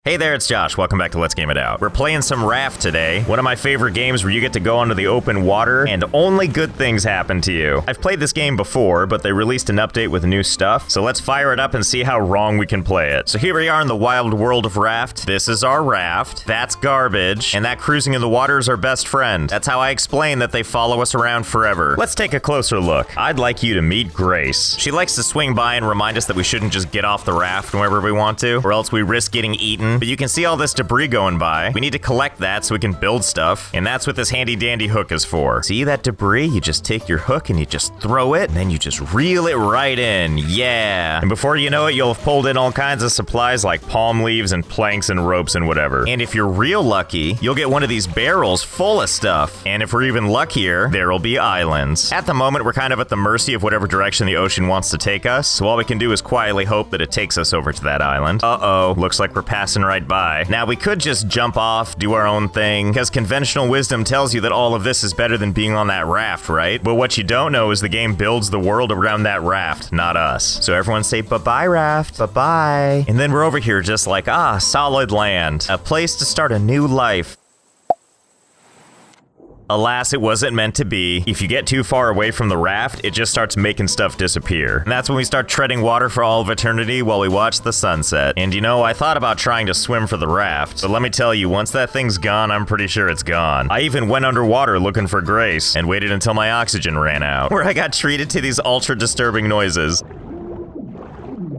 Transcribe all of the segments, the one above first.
Hey there, it's Josh. Welcome back to Let's Game It Out. We're playing some RAFT today, one of my favorite games where you get to go onto the open water and only good things happen to you. I've played this game before, but they released an update with new stuff, so let's fire it up and see how wrong we can play it. So here we are in the wild world of RAFT. This is our raft, that's garbage, and that cruising in the water is our best friend. That's how I explain that they follow us around forever. Let's take a closer look. I'd like you to meet Grace. She likes to swing by and remind us that we shouldn't just get off the raft whenever we want to, or else we risk getting eaten. But you can see all this debris going by. We need to collect that so we can build stuff, and that's what this handy dandy hook is for. See that debris? You just take your hook and you just throw it, and then you just reel it right in. Yeah. And before you know it, you'll have pulled in all kinds of supplies like palm leaves and planks and ropes and whatever. And if you're real lucky, you'll get one of these barrels full of stuff. And if we're even luckier, there'll be islands. At the moment, we're kind of at the mercy of whatever direction the ocean wants to take us, so all we can do is quietly hope that it takes us over to that island. Uh-oh, looks like we're passing right by. Now, we could just jump off, do our own thing, because conventional wisdom tells you that all of this is better than being on that raft, right? But what you don't know is the game builds the world around that raft, not us. So everyone say, bye-bye, raft, bye-bye. And then we're over here just like, solid land, a place to start a new life. Alas, it wasn't meant to be. If you get too far away from the raft, it just starts making stuff disappear. And that's when we start treading water for all of eternity while we watch the sunset. And you know, I thought about trying to swim for the raft, but let me tell you, once that thing's gone, I'm pretty sure it's gone. I even went underwater looking for Grace and waited until my oxygen ran out, where I got treated to these ultra disturbing noises.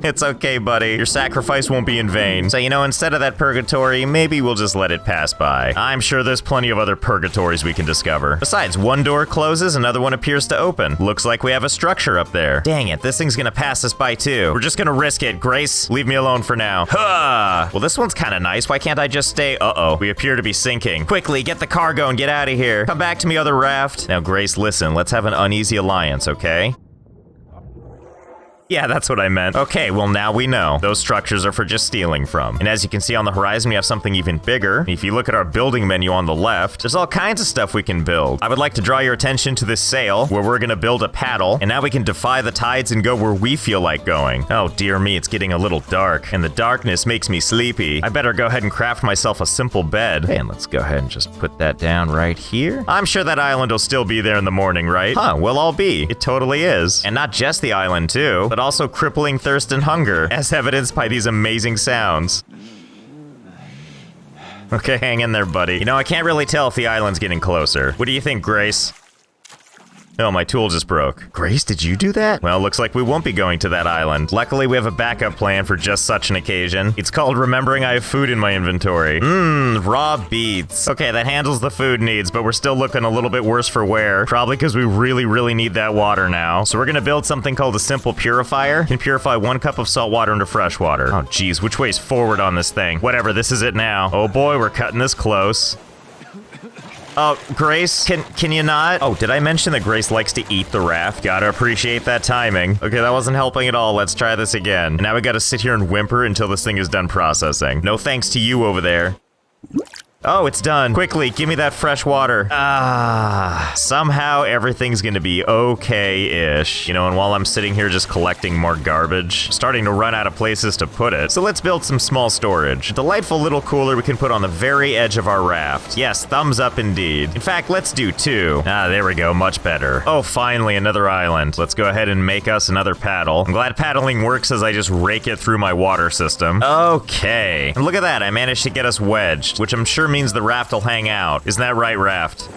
It's okay, buddy. Your sacrifice won't be in vain. So, you know, instead of that purgatory, maybe we'll just let it pass by. I'm sure there's plenty of other purgatories we can discover. Besides, one door closes, another one appears to open. Looks like we have a structure up there. Dang it, this thing's gonna pass us by too. We're just gonna risk it. Grace, leave me alone for now. Ha! Well, this one's kinda nice. Why can't I just stay? Uh-oh, we appear to be sinking. Quickly, get the cargo and get out of here. Come back to me, other raft. Now, Grace, listen, let's have an uneasy alliance, okay? Yeah, that's what I meant. Okay, well now we know. Those structures are for just stealing from. And as you can see on the horizon, we have something even bigger. If you look at our building menu on the left, there's all kinds of stuff we can build. I would like to draw your attention to this sail, where we're gonna build a paddle, and now we can defy the tides and go where we feel like going. Oh dear me, it's getting a little dark, and the darkness makes me sleepy. I better go ahead and craft myself a simple bed. And let's go ahead and just put that down right here. I'm sure that island will still be there in the morning, right? Huh, we'll all be. It totally is. And not just the island too, but also crippling thirst and hunger, as evidenced by these amazing sounds. Okay, hang in there, buddy. You know, I can't really tell if the island's getting closer. What do you think, Grace? Oh, my tool just broke. Grace, did you do that? Well, looks like we won't be going to that island. Luckily, we have a backup plan for just such an occasion. It's called remembering I have food in my inventory. Raw beets. Okay, that handles the food needs, but we're still looking a little bit worse for wear. Probably because we really need that water now. So we're gonna build something called a simple purifier. It can purify 1 cup of salt water into fresh water. Oh, geez, which way's forward on this thing? Whatever, this is it now. Oh boy, we're cutting this close. Oh, Grace, can you not? Oh, did I mention that Grace likes to eat the raft? Gotta appreciate that timing. Okay, that wasn't helping at all. Let's try this again. And now we gotta sit here and whimper until this thing is done processing. No thanks to you over there. Oh, it's done. Quickly, give me that fresh water. Somehow everything's gonna be okay-ish. You know, and while I'm sitting here just collecting more garbage, starting to run out of places to put it. So let's build some small storage. A delightful little cooler we can put on the very edge of our raft. Yes, thumbs up indeed. In fact, let's do 2. There we go, much better. Oh, finally, another island. Let's go ahead and make us another paddle. I'm glad paddling works as I just rake it through my water system. Okay. And look at that, I managed to get us wedged, which I'm sure means the raft will hang out. Isn't that right, raft?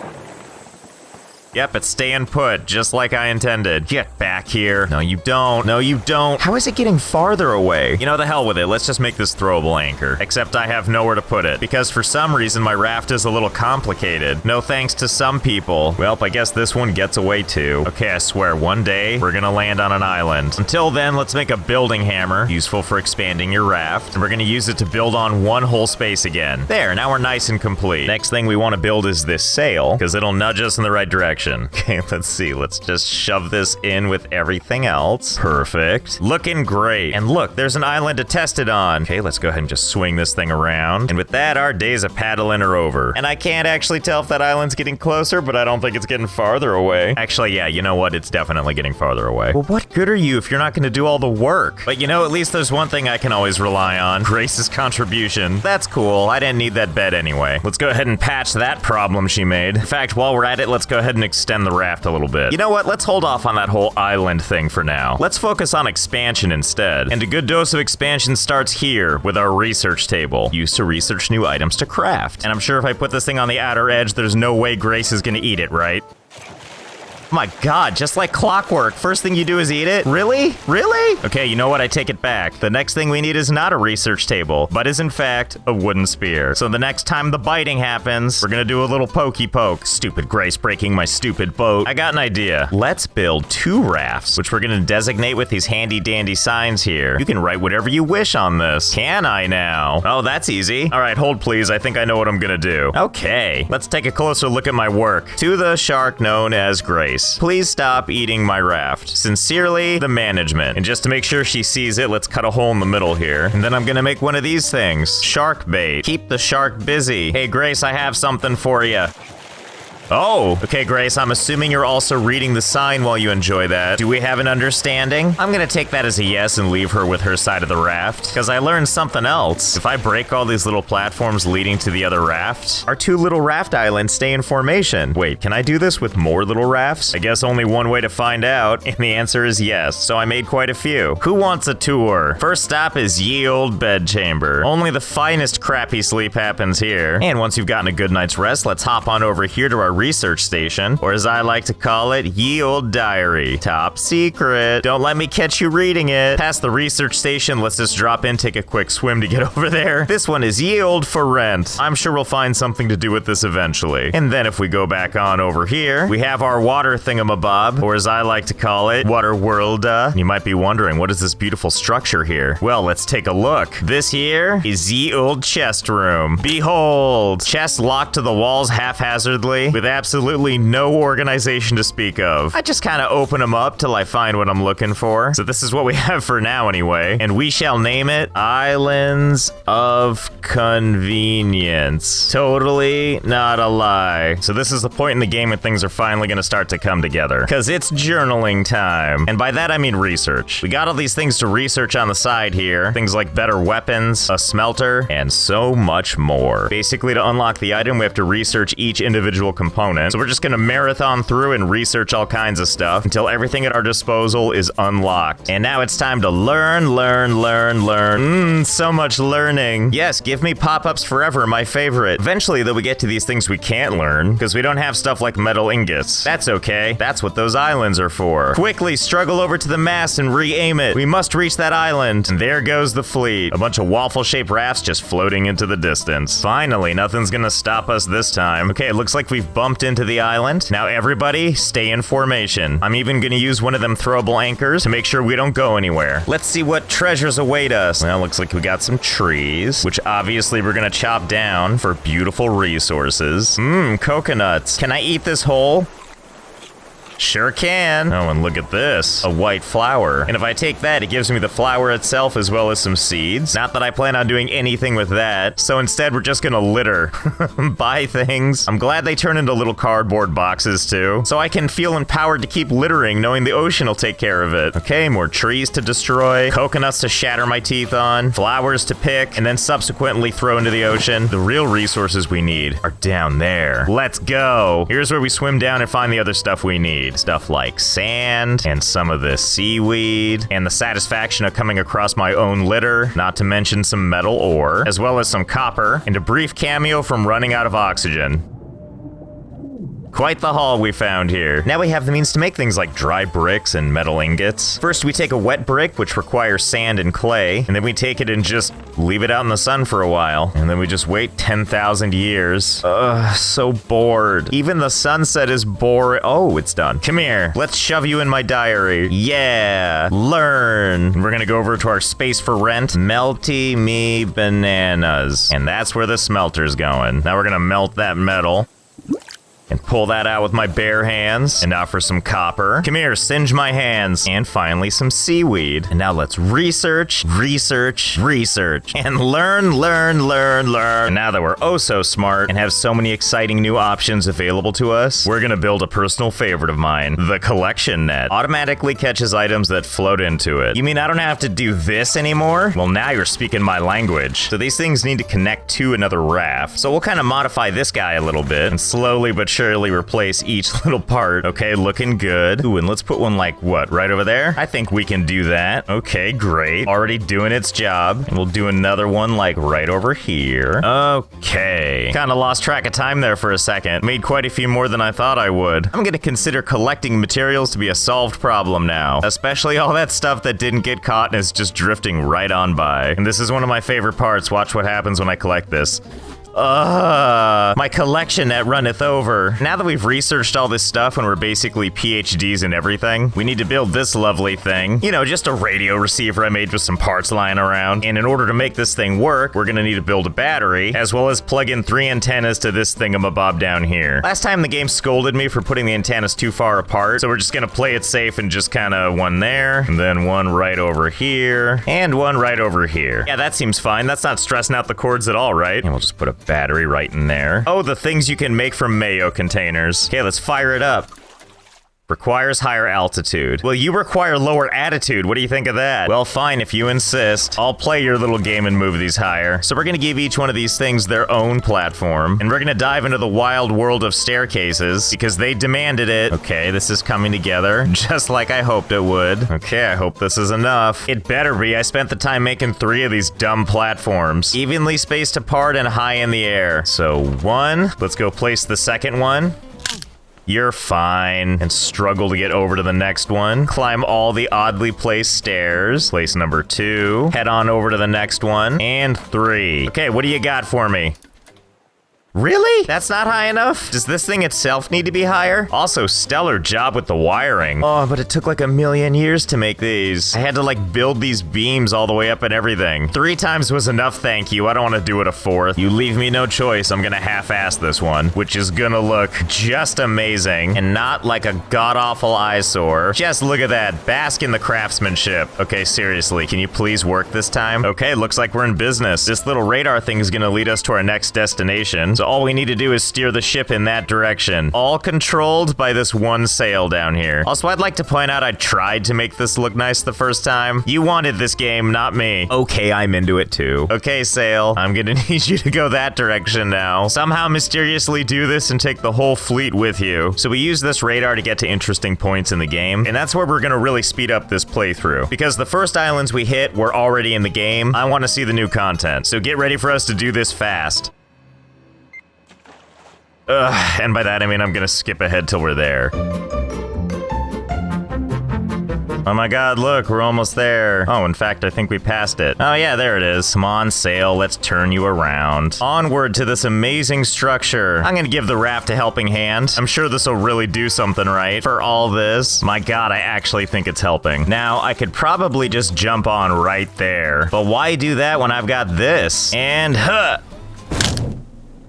Yep, it's staying put, just like I intended. Get back here. No, you don't. No, you don't. How is it getting farther away? You know, the hell with it. Let's just make this throwable anchor. Except I have nowhere to put it, because for some reason my raft is a little complicated. No thanks to some people. Well, I guess this one gets away too. Okay, I swear, one day we're gonna land on an island. Until then, let's make a building hammer, useful for expanding your raft, and we're gonna use it to build on one whole space again. There, now we're nice and complete. Next thing we want to build is this sail, because it'll nudge us in the right direction. direction. Okay, let's see. Let's just shove this in with everything else. Perfect. Looking great. And look, there's an island to test it on. Okay, let's go ahead and just swing this thing around. And with that, our days of paddling are over. And I can't actually tell if that island's getting closer, but I don't think it's getting farther away. Actually, yeah, you know what? It's definitely getting farther away. Well, what good are you if you're not going to do all the work? But you know, at least there's one thing I can always rely on. Grace's contribution. That's cool. I didn't need that bed anyway. Let's go ahead and patch that problem she made. In fact, while we're at it, let's go ahead and extend the raft a little bit. You know what? Let's hold off on that whole island thing for now. Let's focus on expansion instead. And a good dose of expansion starts here with our research table, used to research new items to craft. And I'm sure if I put this thing on the outer edge, there's no way Grace is gonna eat it, right? Oh my god, just like clockwork. First thing you do is eat it? Really? Really? Okay, you know what? I take it back. The next thing we need is not a research table, but is in fact a wooden spear. So the next time the biting happens, we're gonna do a little pokey poke. Stupid Grace breaking my stupid boat. I got an idea. Let's build 2 rafts, which we're gonna designate with these handy dandy signs here. You can write whatever you wish on this. Can I now? Oh, that's easy. All right, hold please. I think I know what I'm gonna do. Okay, let's take a closer look at my work. To the shark known as Grace. Please stop eating my raft. Sincerely, the management. And just to make sure she sees it, let's cut a hole in the middle here. And then I'm gonna make one of these things. Shark bait. Keep the shark busy. Hey, Grace, I have something for you. Oh, okay, Grace, I'm assuming you're also reading the sign while you enjoy that. Do we have an understanding? I'm gonna take that as a yes and leave her with her side of the raft, because I learned something else. If I break all these little platforms leading to the other raft, our 2 little raft islands stay in formation. Wait, can I do this with more little rafts? I guess only one way to find out, and the answer is yes, so I made quite a few. Who wants a tour? First stop is ye old bedchamber. Only the finest crappy sleep happens here. And once you've gotten a good night's rest, let's hop on over here to our research station, or as I like to call it, ye old diary. Top secret. Don't let me catch you reading it. Past the research station, let's just drop in, take a quick swim to get over there. This one is ye old for rent. I'm sure we'll find something to do with this eventually. And then if we go back on over here, we have our water thingamabob, or as I like to call it, water world. You might be wondering, what is this beautiful structure here? Well, let's take a look. This here is ye old chest room. Behold, chest locked to the walls haphazardly with absolutely no organization to speak of. I just kind of open them up till I find what I'm looking for. So this is what we have for now anyway. And we shall name it Islands of Convenience. Totally not a lie. So this is the point in the game when things are finally going to start to come together. Because it's journaling time. And by that I mean research. We got all these things to research on the side here. Things like better weapons, a smelter, and so much more. Basically, to unlock the item, we have to research each individual component. So we're just gonna marathon through and research all kinds of stuff until everything at our disposal is unlocked. And now it's time to learn. So much learning. Yes, give me pop-ups forever, my favorite. Eventually, though, we get to these things we can't learn, because we don't have stuff like metal ingots. That's okay. That's what those islands are for. Quickly struggle over to the mast and re-aim it. We must reach that island. And there goes the fleet. A bunch of waffle-shaped rafts just floating into the distance. Finally, nothing's gonna stop us this time. Okay, it looks like we've bumped into the island. Now everybody, stay in formation. I'm even gonna use one of them throwable anchors to make sure we don't go anywhere. Let's see what treasures await us. Well, looks like we got some trees, which obviously we're gonna chop down for beautiful resources. Coconuts. Can I eat this whole? Sure can. Oh, and look at this. A white flower. And if I take that, it gives me the flower itself as well as some seeds. Not that I plan on doing anything with that. So instead, we're just gonna litter. Buy things. I'm glad they turn into little cardboard boxes too. So I can feel empowered to keep littering, knowing the ocean will take care of it. Okay, more trees to destroy. Coconuts to shatter my teeth on. Flowers to pick. And then subsequently throw into the ocean. The real resources we need are down there. Let's go. Here's where we swim down and find the other stuff we need. Stuff like sand, and some of this seaweed, and the satisfaction of coming across my own litter, not to mention some metal ore, as well as some copper, and a brief cameo from running out of oxygen. Quite the haul we found here. Now we have the means to make things like dry bricks and metal ingots. First, we take a wet brick, which requires sand and clay, and then we take it and just leave it out in the sun for a while. And then we just wait 10,000 years. Ugh, so bored. Even the sunset is boring. Oh, it's done. Come here. Let's shove you in my diary. Yeah. Learn. We're gonna go over to our space for rent. Melty me bananas. And that's where the smelter's going. Now we're gonna melt that metal. And pull that out with my bare hands. And now for some copper. Come here, singe my hands. And finally some seaweed. And now let's research, research, research. And learn, learn, learn, learn. And now that we're oh so smart and have so many exciting new options available to us, we're gonna build a personal favorite of mine, the collection net. Automatically catches items that float into it. You mean I don't have to do this anymore? Well, now you're speaking my language. So these things need to connect to another raft. So we'll kind of modify this guy a little bit and slowly but surely replace each little part. Okay, looking good. Ooh, and let's put one like what, right over there? I think we can do that. Okay, great. Already doing its job. And we'll do another one like right over here. Okay. Kind of lost track of time there for a second. Made quite a few more than I thought I would. I'm gonna consider collecting materials to be a solved problem now. Especially all that stuff that didn't get caught and is just drifting right on by. And this is one of my favorite parts. Watch what happens when I collect this. My collection net runneth over. Now that we've researched all this stuff and we're basically PhDs in everything, we need to build this lovely thing. You know, just a radio receiver I made with some parts lying around. And in order to make this thing work, we're gonna need to build a battery, as well as plug in 3 antennas to this thingamabob down here. Last time the game scolded me for putting the antennas too far apart, so we're just gonna play it safe and just kinda one there, and then one right over here, and one right over here. Yeah, that seems fine. That's not stressing out the cords at all, right? And we'll just put a battery right in there. Oh, the things you can make from mayo containers. Okay, let's fire it up. Requires higher altitude. Well, you require lower attitude. What do you think of that? Well, fine, if you insist. I'll play your little game and move these higher. So we're gonna give each one of these things their own platform. And we're gonna dive into the wild world of staircases because they demanded it. Okay, this is coming together just like I hoped it would. Okay, I hope this is enough. It better be. I spent the time making 3 of these dumb platforms. Evenly spaced apart and high in the air. So 1, let's go place the second one. You're fine. And struggle to get over to the next one. Climb all the oddly placed stairs. Place number 2. Head on over to the next one. And 3. Okay, what do you got for me? Really? That's not high enough? Does this thing itself need to be higher? Also, stellar job with the wiring. Oh, but it took like a million years to make these. I had to like build these beams all the way up and everything. 3 times was enough, thank you. I don't want to do it a 4th. You leave me no choice. I'm gonna half-ass this one, which is gonna look just amazing and not like a god-awful eyesore. Just look at that. Bask in the craftsmanship. Okay, seriously, can you please work this time? Okay, looks like we're in business. This little radar thing is gonna lead us to our next destination. So all we need to do is steer the ship in that direction. All controlled by this one sail down here. Also, I'd like to point out I tried to make this look nice the first time. You wanted this game, not me. Okay, I'm into it too. Okay, sail, I'm gonna need you to go that direction now. Somehow mysteriously do this and take the whole fleet with you. So we use this radar to get to interesting points in the game, and that's where we're gonna really speed up this playthrough. Because the first islands we hit were already in the game. I wanna see the new content. So get ready for us to do this fast. And by that I mean I'm gonna skip ahead till we're there. Oh my god, look, we're almost there. Oh, in fact, I think we passed it. Oh yeah, there it is. Come on, sail, let's turn you around. Onward to this amazing structure. I'm gonna give the raft a helping hand. I'm sure this will really do something right for all this. My god, I actually think it's helping. Now, I could probably just jump on right there. But why do that when I've got this? And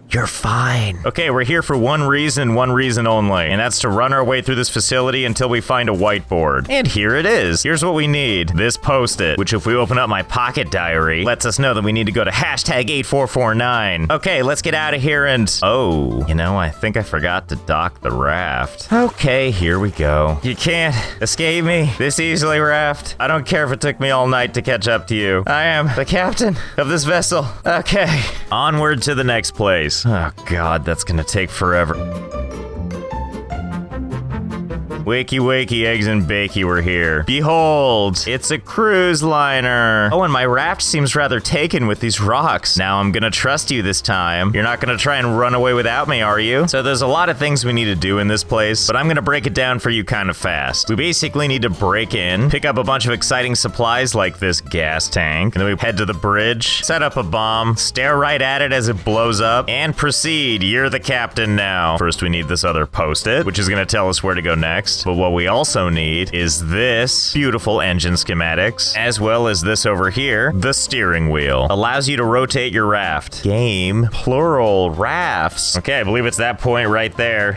you're fine. Okay, we're here for one reason only, and that's to run our way through this facility until we find a whiteboard. And here it is. Here's what we need. This post-it, which if we open up my pocket diary, lets us know that we need to go to #8449. Okay, let's get out of here and... Oh, you know, I think I forgot to dock the raft. Okay, here we go. You can't escape me this easily, raft. I don't care if it took me all night to catch up to you. I am the captain of this vessel. Okay, onward to the next place. Oh god, that's gonna take forever. Wakey, wakey, eggs and bakey, we're here. Behold, it's a cruise liner. Oh, and my raft seems rather taken with these rocks. Now I'm gonna trust you this time. You're not gonna try and run away without me, are you? So there's a lot of things we need to do in this place, but I'm gonna break it down for you kind of fast. We basically need to break in, pick up a bunch of exciting supplies like this gas tank, and then we head to the bridge, set up a bomb, stare right at it as it blows up, and proceed. You're the captain now. First, we need this other post-it, which is gonna tell us where to go next. next. But what we also need is this beautiful engine schematics, as well as this over here, the steering wheel. Allows you to rotate your raft. Game, plural, rafts. Okay, I believe it's that point right there.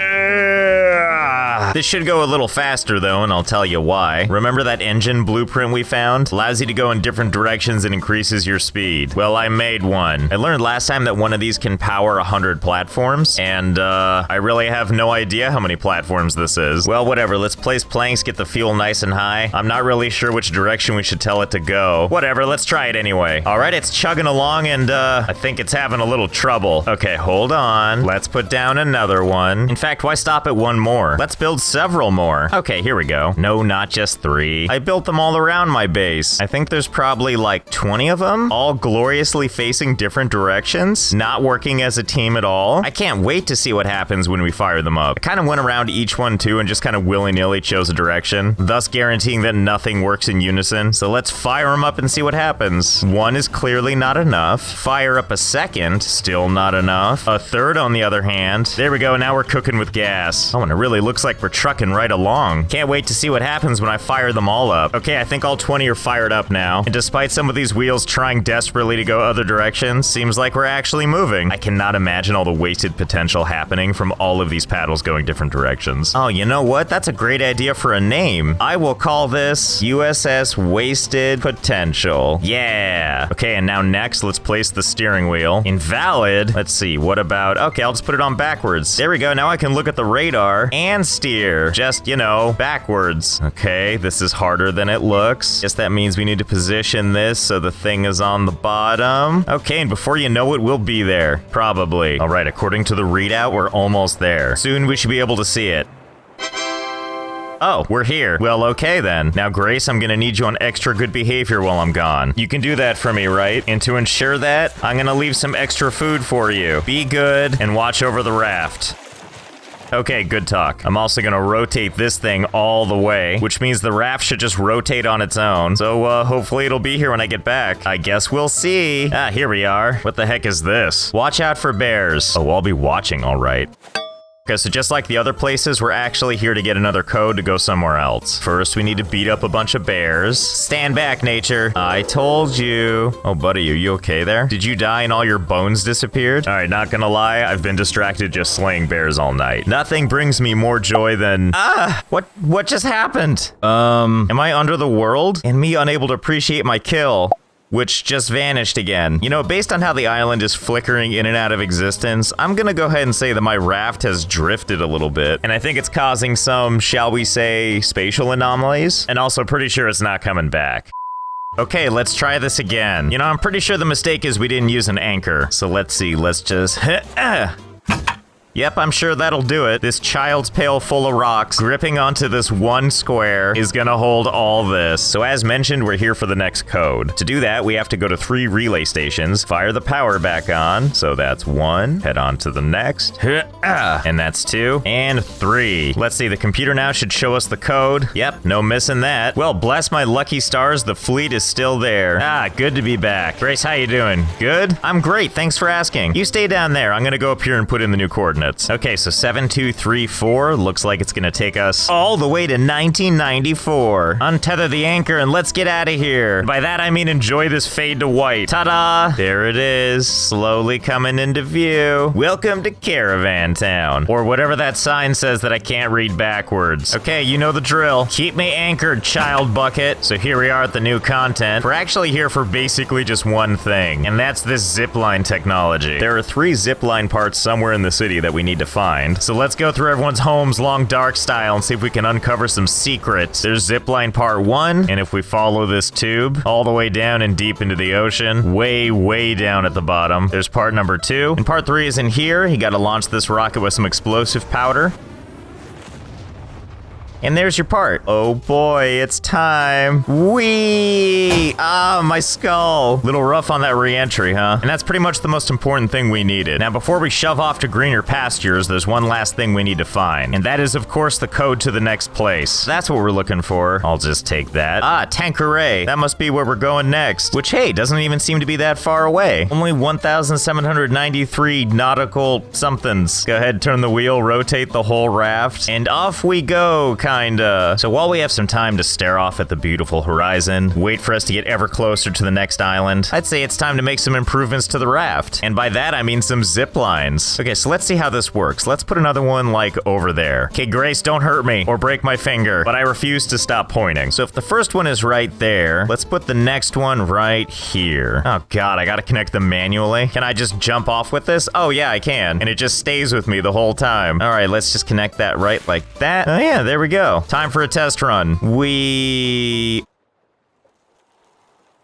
This should go a little faster though, and I'll tell you why. Remember that engine blueprint we found? Allows you to go in different directions and increases your speed. Well, I made one. I learned last time that one of these can power 100 platforms, and I really have no idea how many platforms this is. Well, whatever, let's place planks, get the fuel nice and high. I'm not really sure which direction we should tell it to go. Whatever, let's try it anyway. All right, it's chugging along, and I think it's having a little trouble. Okay, hold on. Let's put down another one. In fact, why stop at one more? Let's build several more. Okay, here we go. No, not just 3. I built them all around my base. I think there's probably like 20 of them, all gloriously facing different directions, not working as a team at all. I can't wait to see what happens when we fire them up. I kind of went around each one too and just kind of willy-nilly chose a direction, thus guaranteeing that nothing works in unison. So let's fire them up and see what happens. One is clearly not enough. Fire up a second, still not enough. A third on the other hand. There we go, now we're cooking with gas. Oh, and it really looks like we're trucking right along. Can't wait to see what happens when I fire them all up. Okay, I think all 20 are fired up now. And despite some of these wheels trying desperately to go other directions, seems like we're actually moving. I cannot imagine all the wasted potential happening from all of these paddles going different directions. Oh, you know what? That's a great idea for a name. I will call this USS Wasted Potential. Yeah. Okay, and now next, let's place the steering wheel. Invalid. Let's see, what about... Okay, I'll just put it on backwards. There we go. Now I can look at the radar and steer. Just, you know, backwards. Okay, this is harder than it looks. Guess that means we need to position this so the thing is on the bottom. Okay, and before you know it, we'll be there. Probably. All right, according to the readout, we're almost there. Soon we should be able to see it. Oh, we're here. Well, okay then. Now, Grace, I'm gonna need you on extra good behavior while I'm gone. You can do that for me, right? And to ensure that, I'm gonna leave some extra food for you. Be good and watch over the raft. Okay, good talk. I'm also gonna rotate this thing all the way, which means the raft should just rotate on its own. So, hopefully it'll be here when I get back. I guess we'll see. Ah, here we are. What the heck is this? Watch out for bears. Oh, I'll be watching, all right. Okay, so just like the other places, we're actually here to get another code to go somewhere else. First, we need to beat up a bunch of bears. Stand back, nature. I told you. Oh, buddy, are you okay there? Did you die and all your bones disappeared? All right, not gonna lie, I've been distracted just slaying bears all night. Nothing brings me more joy than... What just happened? Am I under the world? And me unable to appreciate my kill? Which just vanished again. You know, based on how the island is flickering in and out of existence, I'm gonna go ahead and say that my raft has drifted a little bit, and I think it's causing some, shall we say, spatial anomalies, and also pretty sure it's not coming back. Okay, let's try this again. You know, I'm pretty sure the mistake is we didn't use an anchor, so let's see, let's just... Yep, I'm sure that'll do it. This child's pail full of rocks gripping onto this one square is gonna hold all this. So as mentioned, we're here for the next code. To do that, we have to go to 3 relay stations, fire the power back on. So that's 1, head on to the next. And that's 2, and 3. Let's see, the computer now should show us the code. Yep, no missing that. Well, bless my lucky stars, the fleet is still there. Ah, good to be back. Grace, how you doing? Good? I'm great, thanks for asking. You stay down there, I'm gonna go up here and put in the new coordinates. Okay, so 7234 looks like it's gonna take us all the way to 1994. Untether the anchor and let's get out of here. By that I mean enjoy this fade to white. Ta-da! There it is, slowly coming into view. Welcome to Caravan Town, or whatever that sign says that I can't read backwards. Okay, you know the drill. Keep me anchored, child bucket. So here we are at the new content. We're actually here for basically just one thing, and that's this zipline technology. There are 3 zipline parts somewhere in the city that we need to find. So let's go through everyone's homes long dark style and see if we can uncover some secrets. There's zipline part 1, and if we follow this tube all the way down and deep into the ocean, way down at the bottom, there's part number 2. And part 3 is in here. You gotta launch this rocket with some explosive powder. And there's your part. Oh boy, it's time. Whee! Ah, my skull. Little rough on that re-entry, huh? And that's pretty much the most important thing we needed. Now, before we shove off to greener pastures, there's one last thing we need to find. And that is, of course, the code to the next place. That's what we're looking for. I'll just take that. Ah, Tangaroa. That must be where we're going next. Which, hey, doesn't even seem to be that far away. Only 1,793 nautical somethings. Go ahead, turn the wheel, rotate the whole raft, and off we go. kinda. So while we have some time to stare off at the beautiful horizon, wait for us to get ever closer to the next island, I'd say it's time to make some improvements to the raft. And by that, I mean some zip lines. Okay, so let's see how this works. Let's put another one, like, over there. Okay, Grace, don't hurt me or break my finger, but I refuse to stop pointing. So if the first one is right there, let's put the next one right here. Oh God, I gotta connect them manually. Can I just jump off with this? Oh yeah, I can. And it just stays with me the whole time. All right, let's just connect that right like that. Oh yeah, there we go. Time for a test run.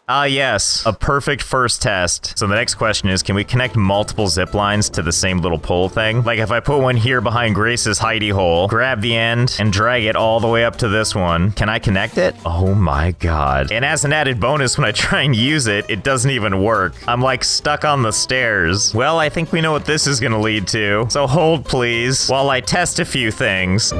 Ah, yes, a perfect first test. So the next question is, can we connect multiple zip lines to the same little pole thing? Like if I put one here behind Grace's hidey hole, grab the end, and drag it all the way up to this one, can I connect it? Oh my God. And as an added bonus, when I try and use it, it doesn't even work. I'm like stuck on the stairs. Well, I think we know what this is gonna lead to. So hold please, while I test a few things.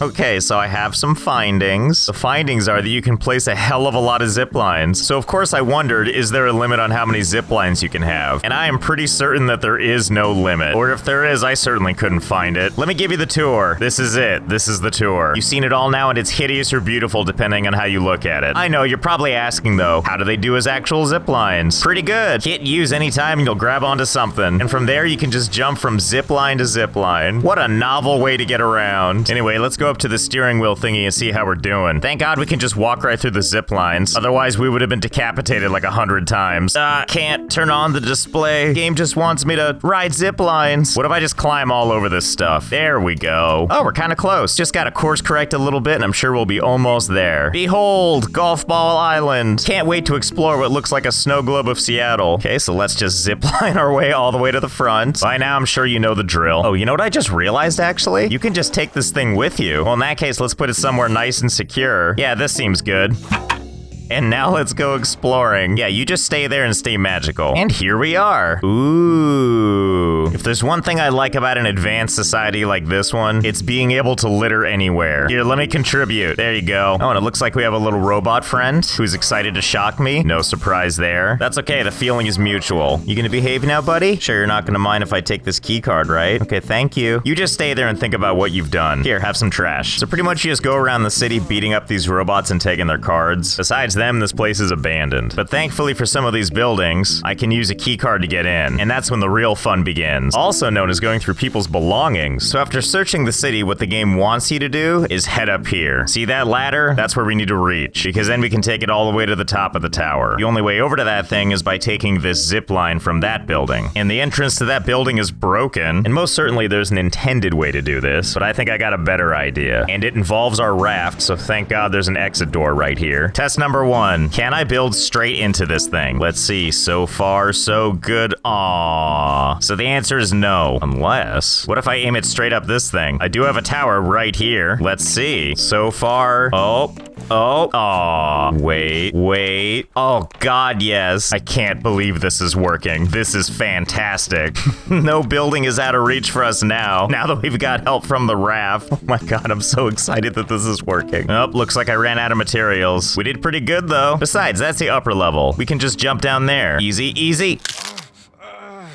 Okay, so I have some findings. The findings are that you can place a hell of a lot of zip lines. So of course I wondered, is there a limit on how many zip lines you can have? And I am pretty certain that there is no limit. Or if there is, I certainly couldn't find it. Let me give you the tour. This is it. This is the tour. You've seen it all now and it's hideous or beautiful depending on how you look at it. I know, you're probably asking though, how do they do as actual zip lines? Pretty good. Hit use anytime and you'll grab onto something. And from there you can just jump from zip line to zip line. What a novel way to get around. Anyway, let's go up to the steering wheel thingy and see how we're doing. Thank God we can just walk right through the zip lines. Otherwise, we would have been decapitated like 100 times. Can't turn on the display. Game just wants me to ride zip lines. What if I just climb all over this stuff? There we go. Oh, we're kind of close. Just got to course correct a little bit and I'm sure we'll be almost there. Behold, Golf Ball Island. Can't wait to explore what looks like a snow globe of Seattle. Okay, so let's just zip line our way all the way to the front. By now, I'm sure you know the drill. Oh, you know what I just realized actually? You can just take this thing with you. Well, in that case, let's put it somewhere nice and secure. Yeah, this seems good. And now let's go exploring. Yeah, you just stay there and stay magical. And here we are. Ooh. If there's one thing I like about an advanced society like this one, it's being able to litter anywhere. Here, let me contribute. There you go. Oh, and it looks like we have a little robot friend who's excited to shock me. No surprise there. That's okay, the feeling is mutual. You gonna behave now, buddy? Sure, you're not gonna mind if I take this key card, right? Okay, thank you. You just stay there and think about what you've done. Here, have some trash. So pretty much you just go around the city beating up these robots and taking their cards. Besides them, this place is abandoned. But thankfully for some of these buildings, I can use a key card to get in, and that's when the real fun begins. Also known as going through people's belongings. So after searching the city, what the game wants you to do is head up here. See that ladder? That's where we need to reach, because then we can take it all the way to the top of the tower. The only way over to that thing is by taking this zip line from that building. And the entrance to that building is broken, and most certainly there's an intended way to do this, but I think I got a better idea. And it involves our raft, so thank God there's an exit door right here. Test number 1. Can I build straight into this thing? Let's see. So far, so good. Aww. So the answer is no. Unless, what if I aim it straight up this thing? I do have a tower right here. Let's see. So far, aw. Wait. Oh God, yes. I can't believe this is working. This is fantastic. No building is out of reach for us now that we've got help from the raft. Oh my God, I'm so excited that this is working. Oh, looks like I ran out of materials. We did pretty good though. Besides, that's the upper level. We can just jump down there. Easy.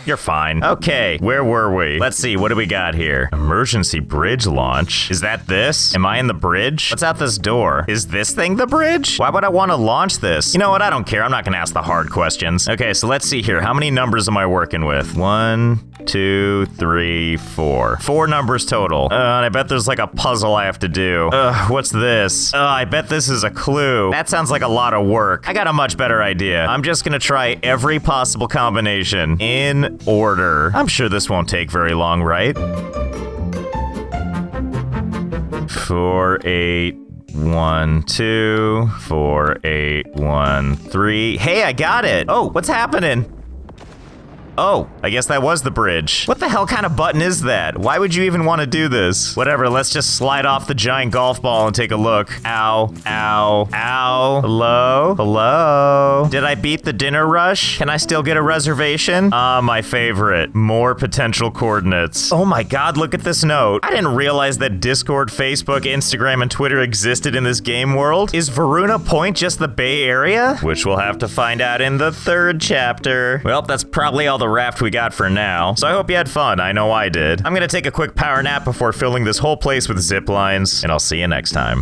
You're fine. Okay, where were we? Let's see, what do we got here? Emergency bridge launch. Is that this? Am I in the bridge? What's out this door? Is this thing the bridge? Why would I want to launch this? You know what? I don't care. I'm not gonna ask the hard questions. Okay, so let's see here. How many numbers am I working with? 1, 2, 3, 4. 4 numbers total. And I bet there's like a puzzle I have to do. What's this? I bet this is a clue. That sounds like a lot of work. I got a much better idea. I'm just gonna try every possible combination in order. I'm sure this won't take very long, right? 4, 8, 1, 2, 4, 8, 1, 3. Hey, I got it. Oh, what's happening? Oh, I guess that was the bridge. What the hell kind of button is that? Why would you even want to do this? Whatever, let's just slide off the giant golf ball and take a look. Ow. Hello? Did I beat the dinner rush? Can I still get a reservation? My favorite. More potential coordinates. Oh my God, look at this note. I didn't realize that Discord, Facebook, Instagram, and Twitter existed in this game world. Is Varuna Point just the Bay Area? Which we'll have to find out in the 3rd chapter. Well, that's probably all the the raft we got for now. So I hope you had fun. I know I did. I'm gonna take a quick power nap before filling this whole place with zip lines, and I'll see you next time.